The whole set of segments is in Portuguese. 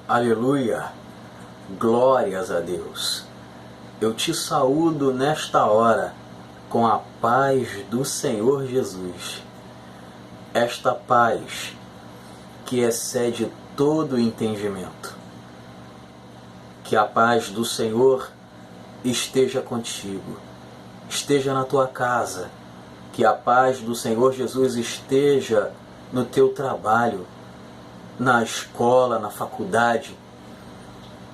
Aleluia! Glórias a Deus! Eu te saúdo nesta hora com a paz do Senhor Jesus. Esta paz que excede todo entendimento. Que a paz do Senhor esteja contigo, esteja na tua casa. Que a paz do Senhor Jesus esteja no teu trabalho, na escola, na faculdade.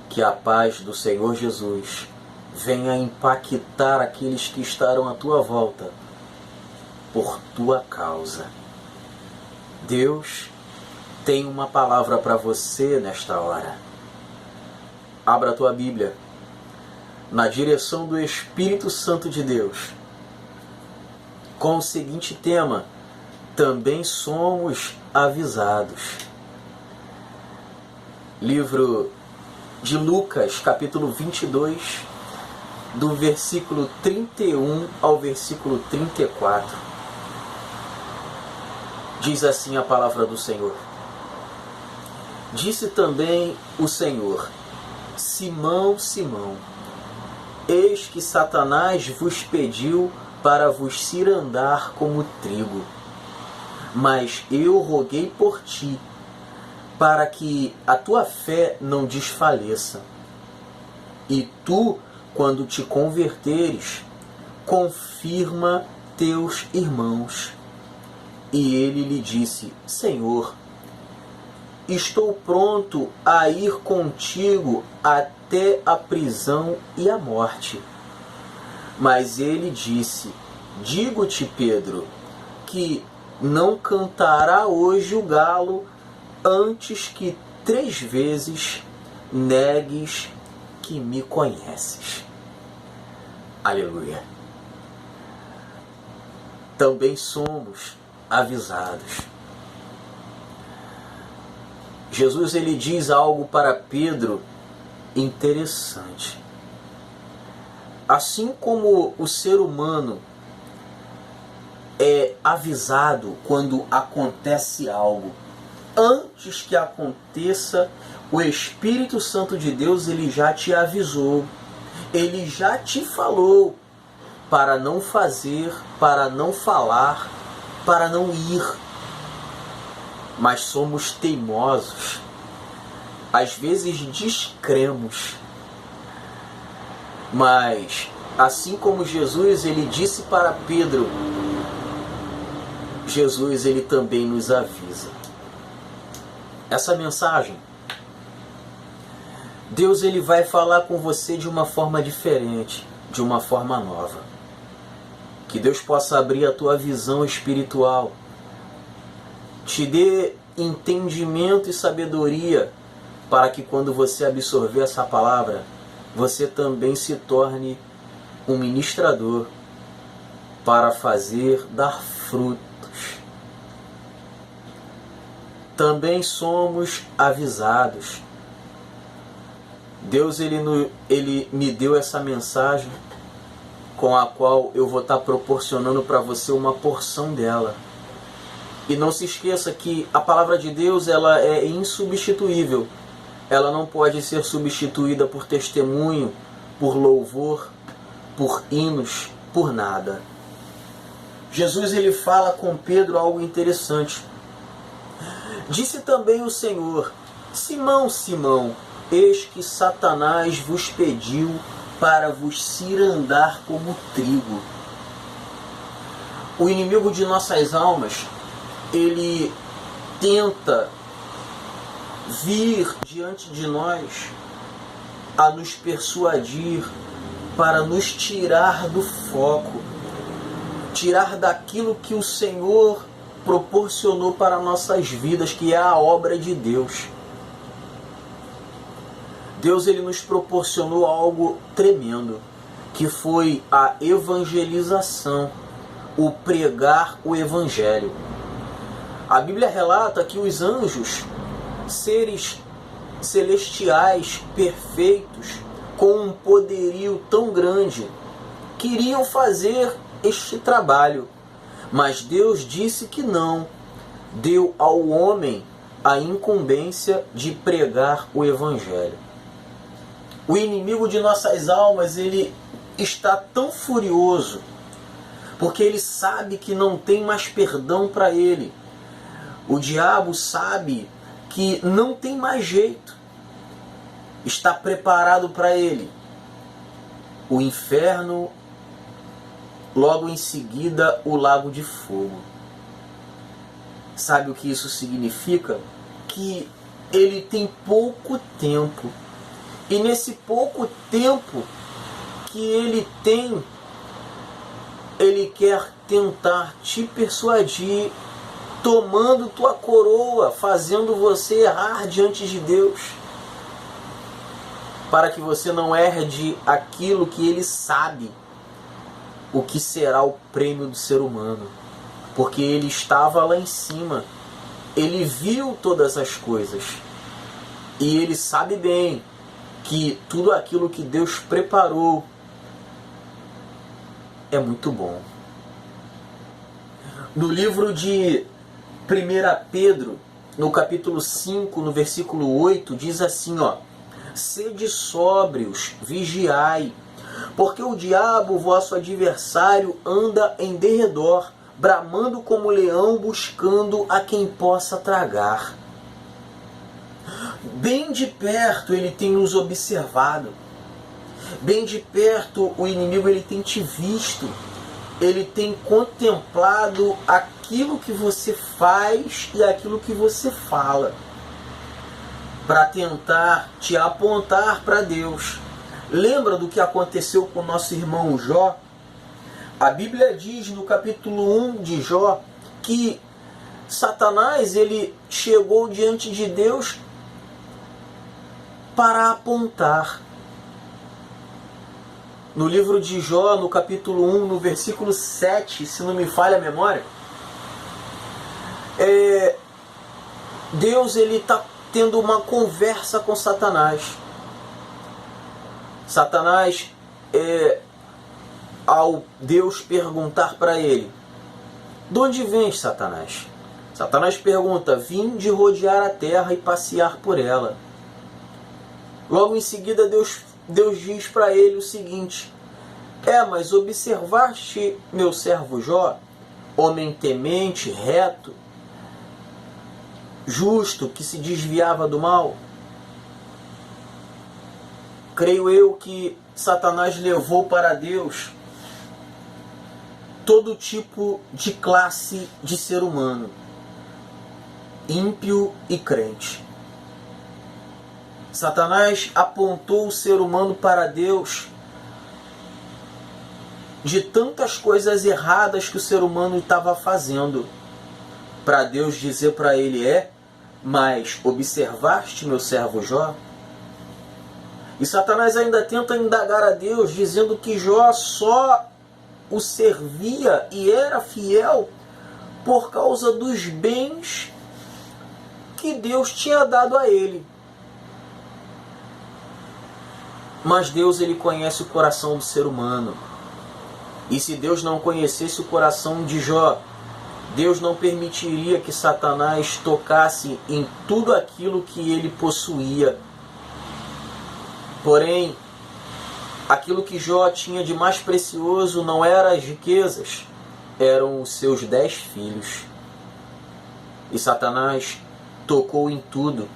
Que a paz do Senhor Jesus venha impactar aqueles que estarão à tua volta por tua causa. Deus tem uma palavra para você nesta hora. Abra a tua Bíblia na direção do Espírito Santo de Deus, com o seguinte tema: também somos avisados. Livro de Lucas, capítulo 22, do versículo 31 ao versículo 34. Diz assim a palavra do Senhor: Disse também o Senhor: Simão, Simão, eis que Satanás vos pediu para vos cirandar como trigo. Mas eu roguei por ti, para que a tua fé não desfaleça. E tu, quando te converteres, confirma teus irmãos. E ele lhe disse: Senhor, estou pronto a ir contigo até a prisão e a morte. Mas ele disse: Digo-te, Pedro, que não cantará hoje o galo antes que 3 vezes negues que me conheces. Aleluia. Também somos avisados. Jesus ele diz algo para Pedro interessante. Assim como o ser humano é avisado quando acontece algo, antes que aconteça, o Espírito Santo de Deus ele já te avisou, ele já te falou para não fazer, para não falar, para não ir. Mas somos teimosos, às vezes descremos. Mas assim como Jesus ele disse para Pedro, Jesus ele também nos avisa. Essa mensagem, Deus ele vai falar com você de uma forma diferente, de uma forma nova. Que Deus possa abrir a tua visão espiritual, te dê entendimento e sabedoria, para que quando você absorver essa palavra, você também se torne um ministrador para dar frutos. Também somos avisados. Deus ele me deu essa mensagem com a qual eu vou estar proporcionando para você uma porção dela. E não se esqueça que a palavra de Deus ela é insubstituível. Ela não pode ser substituída por testemunho, por louvor, por hinos, por nada. Jesus ele fala com Pedro algo interessante. Disse também o Senhor: Simão, Simão, eis que Satanás vos pediu para vos cirandar como trigo. O inimigo de nossas almas, ele tenta vir diante de nós a nos persuadir para nos tirar do foco, tirar daquilo que o Senhor proporcionou para nossas vidas, que é a obra de Deus. Deus ele nos proporcionou algo tremendo, que foi a evangelização, o pregar o Evangelho. A Bíblia relata que os anjos, seres celestiais perfeitos, com um poderio tão grande, queriam fazer este trabalho, mas Deus disse que não. Deu ao homem a incumbência de pregar o Evangelho. O inimigo de nossas almas, ele está tão furioso, porque ele sabe que não tem mais perdão para ele. O diabo sabe que não tem mais jeito. Está preparado para ele o inferno, logo em seguida o lago de fogo. Sabe o que isso significa? Que ele tem pouco tempo. E nesse pouco tempo que ele tem, ele quer tentar te persuadir, tomando tua coroa, fazendo você errar diante de Deus, para que você não herde aquilo que ele sabe, o que será o prêmio do ser humano. Porque ele estava lá em cima, ele viu todas as coisas, e ele sabe bem que tudo aquilo que Deus preparou é muito bom. No livro de 1 Pedro, no capítulo 5, no versículo 8, diz assim, ó: sede sóbrios, vigiai, porque o diabo, vosso adversário, anda em derredor, bramando como leão, buscando a quem possa tragar. Bem de perto ele tem nos observado. Bem de perto o inimigo ele tem te visto. Ele tem contemplado aquilo que você faz e aquilo que você fala, para tentar te apontar para Deus. Lembra do que aconteceu com o nosso irmão Jó? A Bíblia diz no capítulo 1 de Jó que Satanás ele chegou diante de Deus para apontar. No livro de Jó, no capítulo 1, no versículo 7, se não me falha a memória, Deus ele está tendo uma conversa com Satanás. Satanás, ao Deus perguntar para ele: de onde vens, Satanás? Satanás pergunta: vim de rodear a terra e passear por ela. Logo em seguida Deus diz para ele o seguinte: mas observaste meu servo Jó, homem temente, reto, justo, que se desviava do mal? Creio eu que Satanás levou para Deus todo tipo de classe de ser humano, ímpio e crente. Satanás apontou o ser humano para Deus de tantas coisas erradas que o ser humano estava fazendo, para Deus dizer para ele: mas observaste meu servo Jó? E Satanás ainda tenta indagar a Deus, dizendo que Jó só o servia e era fiel por causa dos bens que Deus tinha dado a ele. Mas Deus ele conhece o coração do ser humano. E se Deus não conhecesse o coração de Jó, Deus não permitiria que Satanás tocasse em tudo aquilo que ele possuía. Porém, aquilo que Jó tinha de mais precioso não eram as riquezas, eram os seus 10 filhos. E Satanás tocou em tudo.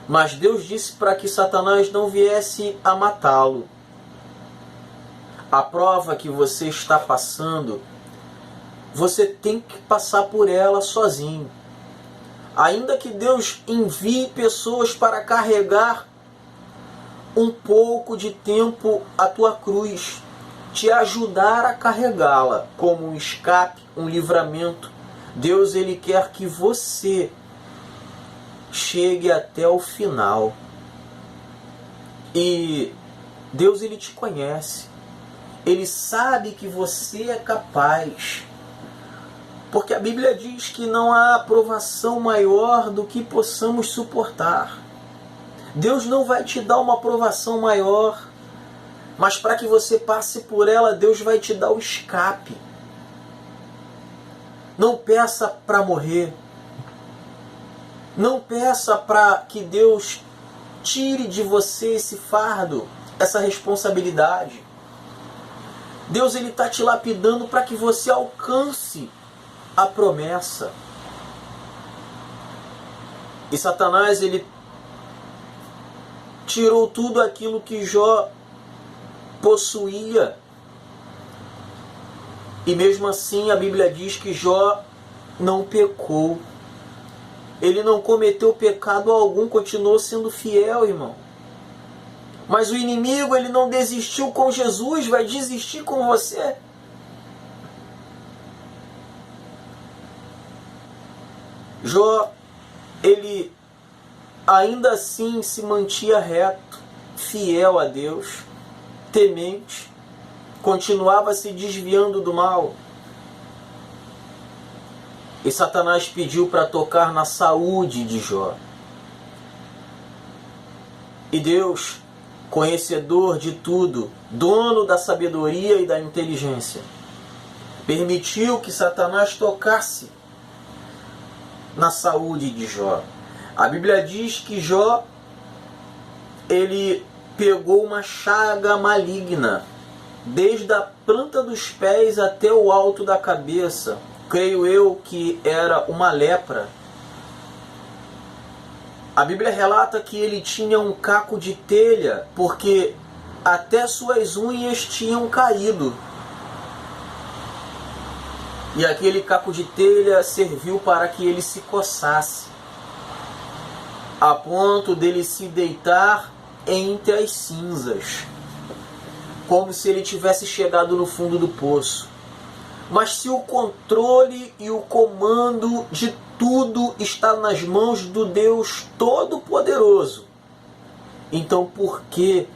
Mas Deus disse para que Satanás não viesse a matá-lo. A prova que você está passando, você tem que passar por ela sozinho. Ainda que Deus envie pessoas para carregar um pouco de tempo a tua cruz, te ajudar a carregá-la como um escape, um livramento. Deus ele quer que você chegue até o final. E Deus ele te conhece. Ele sabe que você é capaz. Porque a Bíblia diz que não há aprovação maior do que possamos suportar. Deus não vai te dar uma aprovação maior, mas para que você passe por ela, Deus vai te dar o escape. Não peça para morrer. Não peça para que Deus tire de você esse fardo, essa responsabilidade. Deus está te lapidando para que você alcance a promessa. E Satanás, ele tirou tudo aquilo que Jó possuía. E mesmo assim a Bíblia diz que Jó não pecou. Ele não cometeu pecado algum, continuou sendo fiel, irmão. Mas o inimigo, ele não desistiu com Jesus, vai desistir com você. Jó, ele ainda assim se mantinha reto, fiel a Deus, temente, continuava se desviando do mal. E Satanás pediu para tocar na saúde de Jó. E Deus, conhecedor de tudo, dono da sabedoria e da inteligência, permitiu que Satanás tocasse na saúde de Jó. A Bíblia diz que Jó, ele pegou uma chaga maligna, desde a planta dos pés até o alto da cabeça. Creio eu que era uma lepra. A Bíblia relata que ele tinha um caco de telha, porque até suas unhas tinham caído. E aquele caco de telha serviu para que ele se coçasse, a ponto dele se deitar entre as cinzas, como se ele tivesse chegado no fundo do poço. Mas se o controle e o comando de tudo está nas mãos do Deus Todo-Poderoso, então por que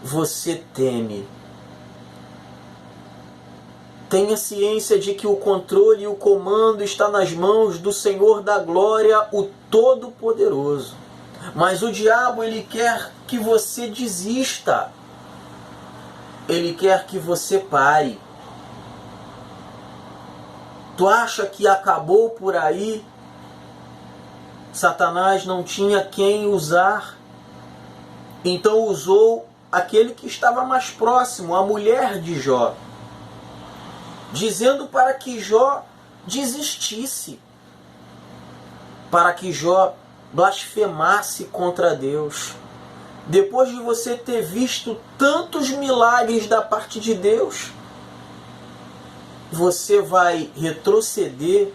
você teme? Tenha ciência de que o controle e o comando está nas mãos do Senhor da Glória, o Todo-Poderoso. Mas o diabo, ele quer que você desista. Ele quer que você pare. Tu acha que acabou por aí? Satanás não tinha quem usar, então usou aquele que estava mais próximo, a mulher de Jó, dizendo para que Jó desistisse, para que Jó blasfemasse contra Deus. Depois de você ter visto tantos milagres da parte de Deus, você vai retroceder,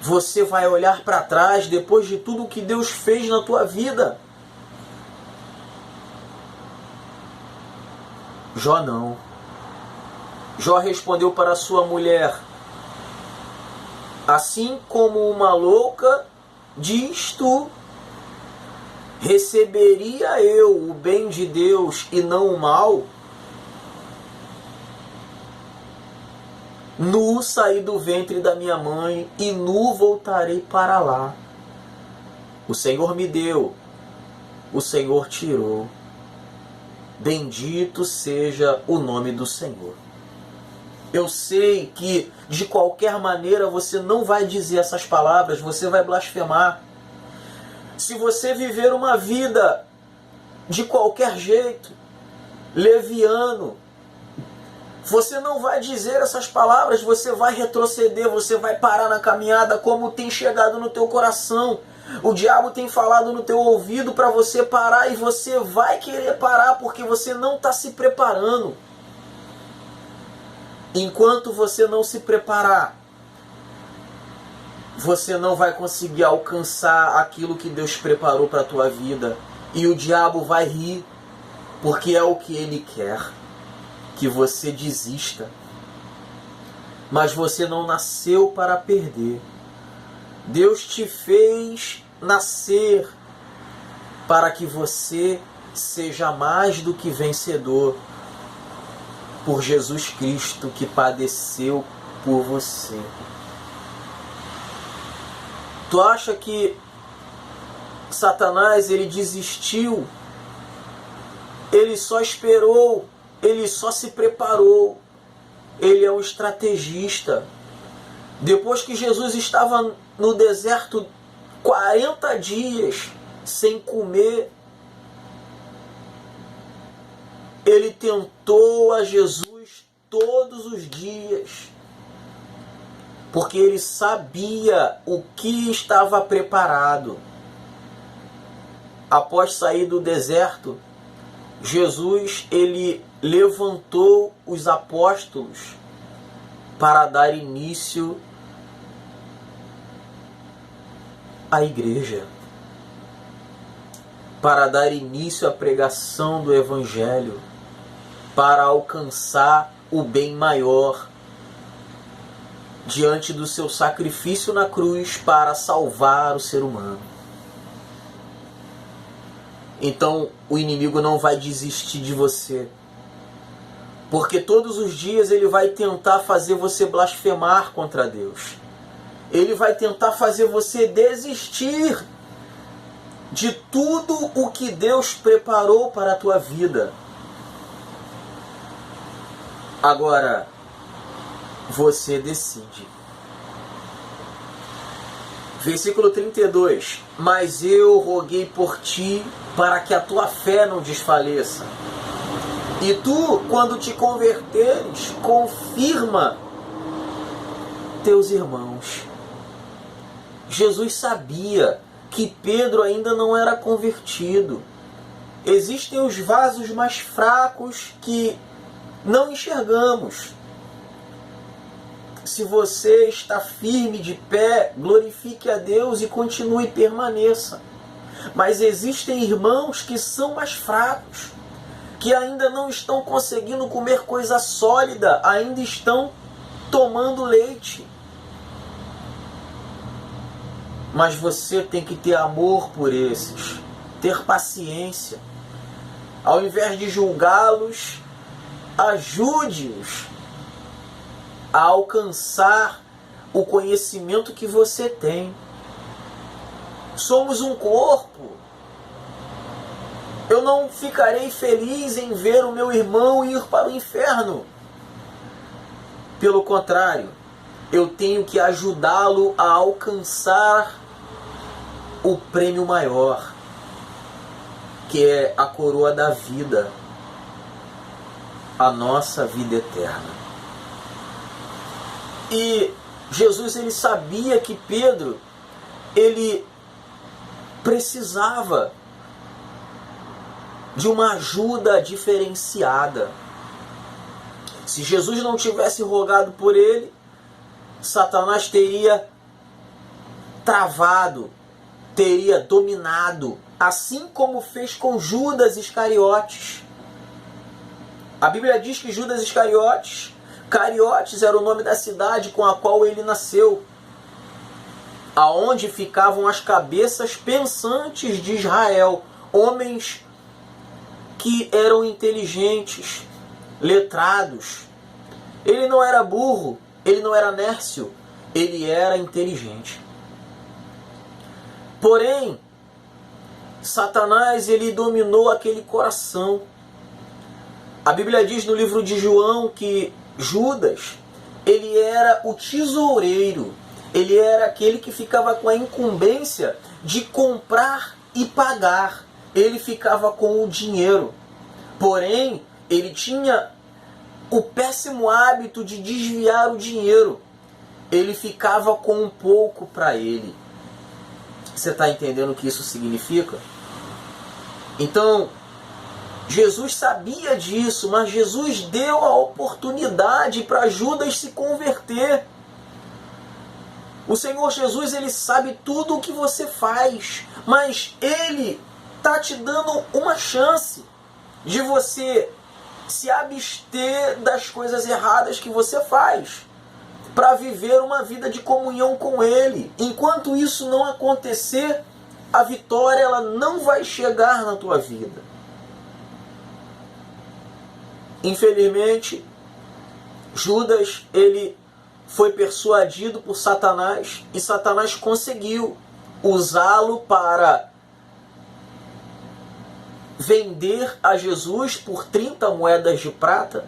você vai olhar para trás depois de tudo que Deus fez na tua vida? Jó não. Jó respondeu para sua mulher: assim como uma louca, diz tu, receberia eu o bem de Deus e não o mal? Nu saí do ventre da minha mãe e nu voltarei para lá. O Senhor me deu, o Senhor tirou. Bendito seja o nome do Senhor. Eu sei que de qualquer maneira você não vai dizer essas palavras, você vai blasfemar. Se você viver uma vida de qualquer jeito, leviano, você não vai dizer essas palavras, você vai retroceder, você vai parar na caminhada como tem chegado no teu coração. O diabo tem falado no teu ouvido para você parar e você vai querer parar porque você não está se preparando. Enquanto você não se preparar, você não vai conseguir alcançar aquilo que Deus preparou para a tua vida. E o diabo vai rir, porque é o que ele quer, que você desista. Mas você não nasceu para perder. Deus te fez nascer para que você seja mais do que vencedor por Jesus Cristo, que padeceu por você. Tu acha que Satanás, ele desistiu? Ele só esperou, ele só se preparou. Ele é um estrategista. Depois que Jesus estava no deserto 40 dias sem comer. Ele tentou a Jesus todos os dias, porque ele sabia o que estava preparado. Após sair do deserto, Jesus ele levantou os apóstolos para dar início à igreja, para dar início à pregação do Evangelho, para alcançar o bem maior, diante do seu sacrifício na cruz para salvar o ser humano. Então o inimigo não vai desistir de você, porque todos os dias ele vai tentar fazer você blasfemar contra Deus. Ele vai tentar fazer você desistir de tudo o que Deus preparou para a tua vida. Agora, você decide. Versículo 32. Mas eu roguei por ti para que a tua fé não desfaleça. E tu, quando te converteres, confirma teus irmãos. Jesus sabia que Pedro ainda não era convertido. Existem os vasos mais fracos que não enxergamos. Se você está firme de pé, glorifique a Deus e continue e permaneça. Mas existem irmãos que são mais fracos, que ainda não estão conseguindo comer coisa sólida, ainda estão tomando leite. Mas você tem que ter amor por esses, ter paciência. Ao invés de julgá-los, ajude-os a alcançar o conhecimento que você tem. Somos um corpo. Eu não ficarei feliz em ver o meu irmão ir para o inferno. Pelo contrário, eu tenho que ajudá-lo a alcançar o prêmio maior, que é a coroa da vida, a nossa vida eterna. E Jesus ele sabia que Pedro ele precisava de uma ajuda diferenciada. Se Jesus não tivesse rogado por ele, Satanás teria travado, teria dominado, assim como fez com Judas Iscariotes. A Bíblia diz que Judas Iscariotes, Cariotes era o nome da cidade com a qual ele nasceu, aonde ficavam as cabeças pensantes de Israel, homens que eram inteligentes, letrados. Ele não era burro, ele não era nércio, ele era inteligente. Porém, Satanás ele dominou aquele coração. A Bíblia diz no livro de João que Judas, ele era o tesoureiro, ele era aquele que ficava com a incumbência de comprar e pagar. Ele ficava com o dinheiro, porém, ele tinha o péssimo hábito de desviar o dinheiro. Ele ficava com um pouco para ele. Você está entendendo o que isso significa? Então, Jesus sabia disso, mas Jesus deu a oportunidade para Judas se converter. O Senhor Jesus, ele sabe tudo o que você faz, mas ele está te dando uma chance de você se abster das coisas erradas que você faz, para viver uma vida de comunhão com Ele. Enquanto isso não acontecer, a vitória ela não vai chegar na tua vida. Infelizmente, Judas ele foi persuadido por Satanás e Satanás conseguiu usá-lo para vender a Jesus por 30 moedas de prata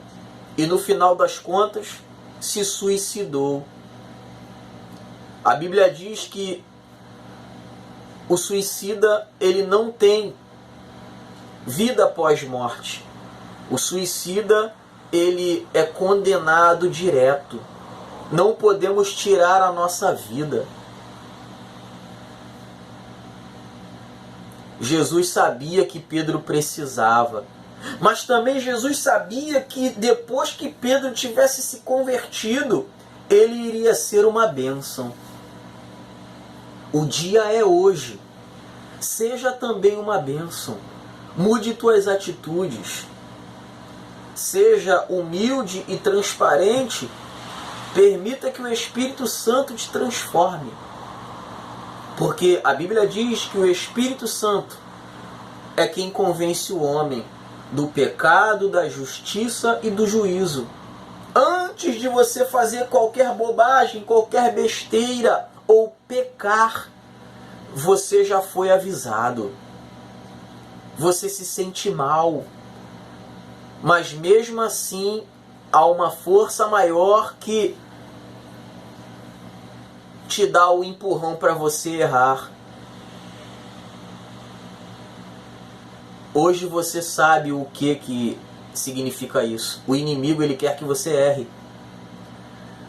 e no final das contas se suicidou. A Bíblia diz que O suicida, ele não tem vida após morte. O suicida, ele é condenado direto. Não podemos tirar a nossa vida. Jesus sabia que Pedro precisava. Mas também Jesus sabia que depois que Pedro tivesse se convertido, ele iria ser uma bênção. O dia é hoje. Seja também uma bênção. Mude tuas atitudes. Seja humilde e transparente. Permita que o Espírito Santo te transforme. Porque a Bíblia diz que o Espírito Santo é quem convence o homem do pecado, da justiça e do juízo. Antes de você fazer qualquer bobagem, qualquer besteira ou pecar, você já foi avisado. Você se sente mal. Mas mesmo assim, há uma força maior que te dá o empurrão para você errar. Hoje você sabe o que significa isso. O inimigo, ele quer que você erre.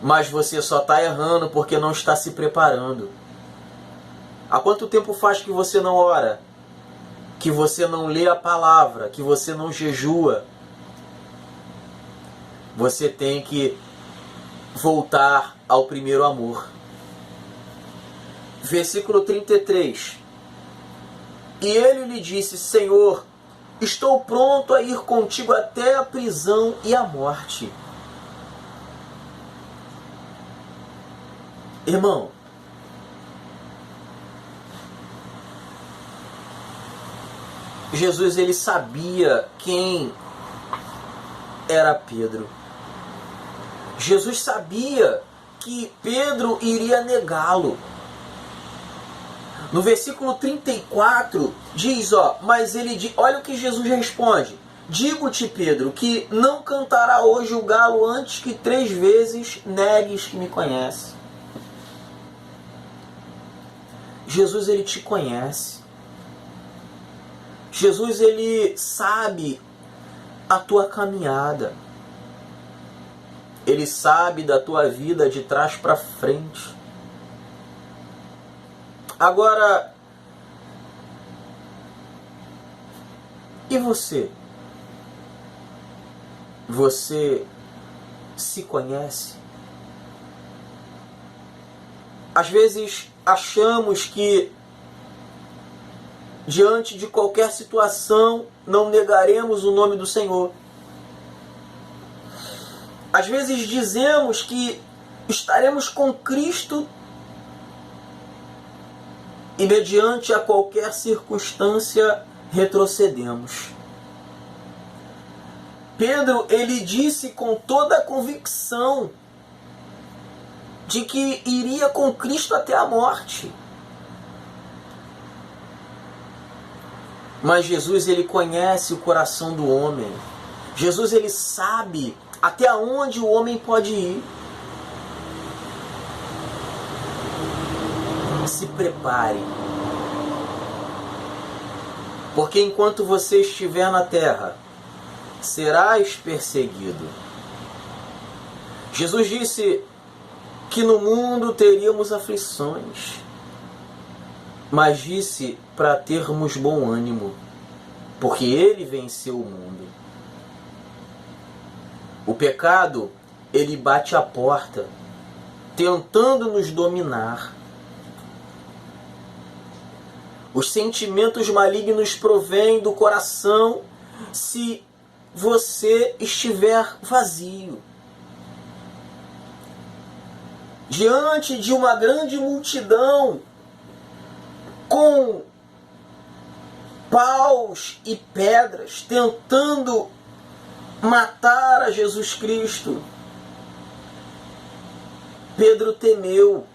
Mas você só está errando porque não está se preparando. Há quanto tempo faz que você não ora? Que você não lê a palavra? Que você não jejua? Você tem que voltar ao primeiro amor. Versículo 33. E ele lhe disse: Senhor, estou pronto a ir contigo até a prisão e a morte. Irmão, Jesus, ele sabia quem era Pedro. Jesus sabia que Pedro iria negá-lo. No versículo 34 diz, mas ele olha o que Jesus responde: digo-te, Pedro, que não cantará hoje o galo antes que 3 vezes negues que me conhece. Jesus, ele te conhece. Jesus, ele sabe a tua caminhada. Ele sabe da tua vida de trás para frente. Agora, e você? Você se conhece? Às vezes achamos que diante de qualquer situação não negaremos o nome do Senhor. Às vezes dizemos que estaremos com Cristo e mediante a qualquer circunstância retrocedemos. Pedro, ele disse com toda a convicção de que iria com Cristo até a morte. Mas Jesus, ele conhece o coração do homem. Jesus, ele sabe até onde o homem pode ir. Se prepare. Porque enquanto você estiver na terra, serás perseguido. Jesus disse que no mundo teríamos aflições, mas disse para termos bom ânimo, porque ele venceu o mundo. O pecado, ele bate à porta, tentando nos dominar. Os sentimentos malignos provêm do coração se você estiver vazio. Diante de uma grande multidão, com paus e pedras, tentando matar a Jesus Cristo, Pedro temeu.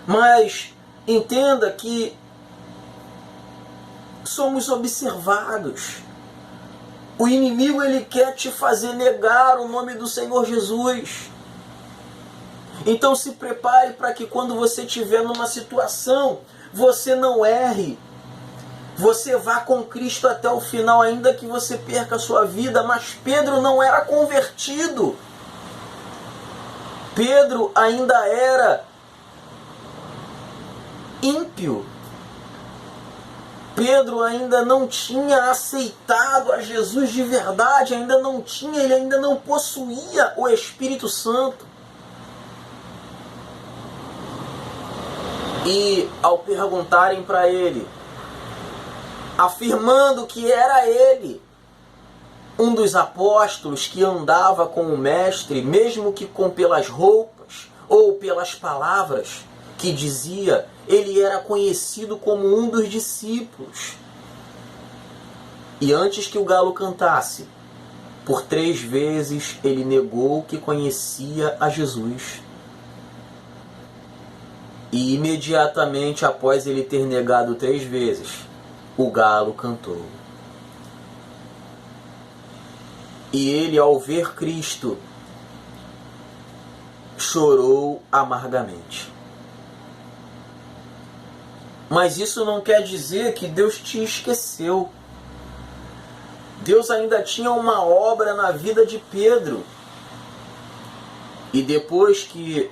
Mas entenda que somos observados. O inimigo, ele quer te fazer negar o nome do Senhor Jesus. Então se prepare para que quando você estiver numa situação, você não erre. Você vá com Cristo até o final, ainda que você perca a sua vida. Mas Pedro não era convertido. Pedro ainda era ímpio. Pedro ainda não tinha aceitado a Jesus de verdade, ele ainda não possuía o Espírito Santo. E ao perguntarem para ele, afirmando que era ele, um dos apóstolos que andava com o Mestre, mesmo que pelas roupas ou pelas palavras que dizia, ele era conhecido como um dos discípulos. E antes que o galo cantasse, por 3 vezes ele negou que conhecia a Jesus. E imediatamente após ele ter negado 3 vezes, o galo cantou. E ele, ao ver Cristo, chorou amargamente. Mas isso não quer dizer que Deus te esqueceu. Deus ainda tinha uma obra na vida de Pedro. E depois que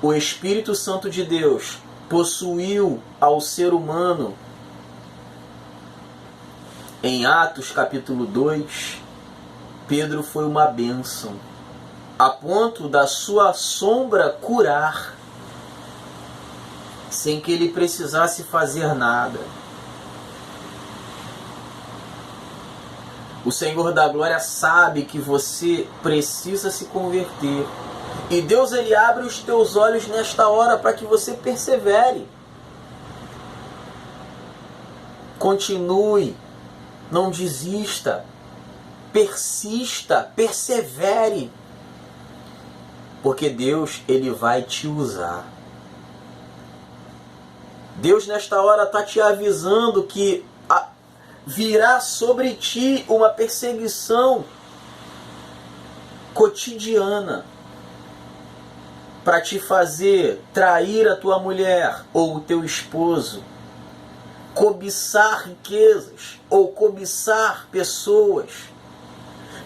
o Espírito Santo de Deus possuiu ao ser humano, em Atos capítulo 2, Pedro foi uma bênção, a ponto da sua sombra curar, sem que ele precisasse fazer nada. O Senhor da Glória sabe que você precisa se converter. E Deus, ele abre os teus olhos nesta hora para que você persevere. Continue, não desista, persista, persevere. Porque Deus, ele vai te usar. Deus nesta hora está te avisando que virá sobre ti uma perseguição cotidiana para te fazer trair a tua mulher ou o teu esposo, cobiçar riquezas ou cobiçar pessoas,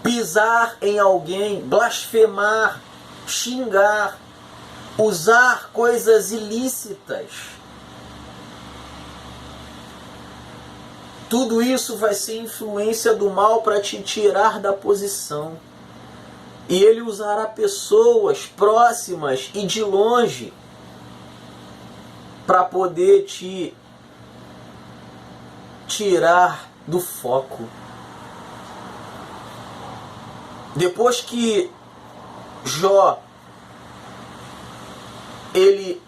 pisar em alguém, blasfemar, xingar, usar coisas ilícitas. Tudo isso vai ser influência do mal para te tirar da posição. E ele usará pessoas próximas e de longe para poder te tirar do foco. Depois que Jó, ele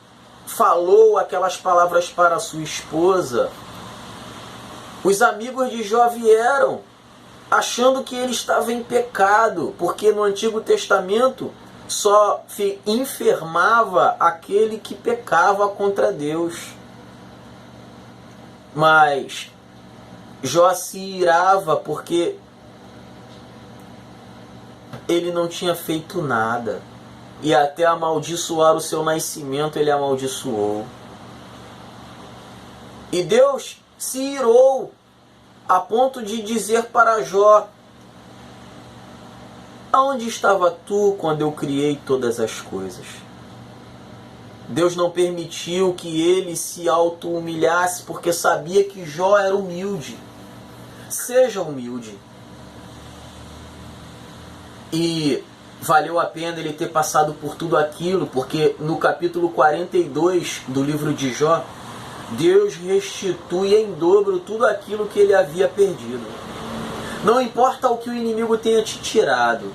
falou aquelas palavras para sua esposa, os amigos de Jó vieram, achando que ele estava em pecado, porque no Antigo Testamento só enfermava aquele que pecava contra Deus. Mas Jó se irava porque ele não tinha feito nada. E até amaldiçoar o seu nascimento, ele amaldiçoou. E Deus se irou a ponto de dizer para Jó: aonde estava tu quando eu criei todas as coisas? Deus não permitiu que ele se auto-humilhasse, porque sabia que Jó era humilde. Seja humilde. E valeu a pena ele ter passado por tudo aquilo, porque no capítulo 42 do livro de Jó, Deus restitui em dobro tudo aquilo que ele havia perdido. Não importa o que o inimigo tenha te tirado,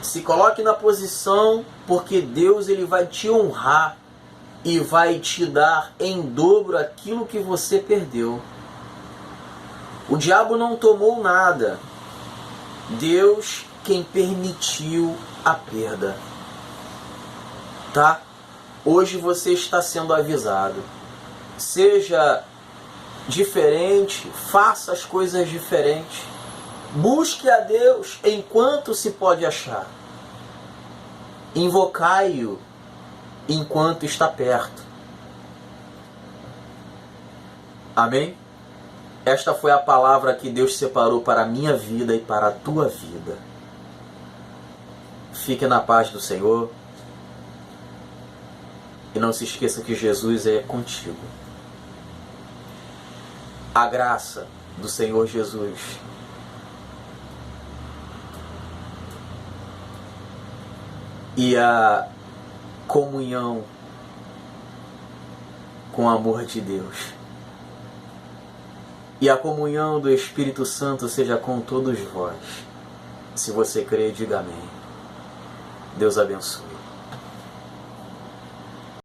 se coloque na posição, porque Deus, ele vai te honrar e vai te dar em dobro aquilo que você perdeu. O diabo não tomou nada. Deus quem permitiu a perda. Tá? Hoje você está sendo avisado. Seja diferente, faça as coisas diferentes. Busque a Deus enquanto se pode achar. Invocai-o enquanto está perto. Amém? Esta foi a palavra que Deus separou para a minha vida e para a tua vida. Fique na paz do Senhor. E não se esqueça que Jesus é contigo. A graça do Senhor Jesus e a comunhão com o amor de Deus e a comunhão do Espírito Santo seja com todos vós. Se você crê, diga amém. Deus abençoe.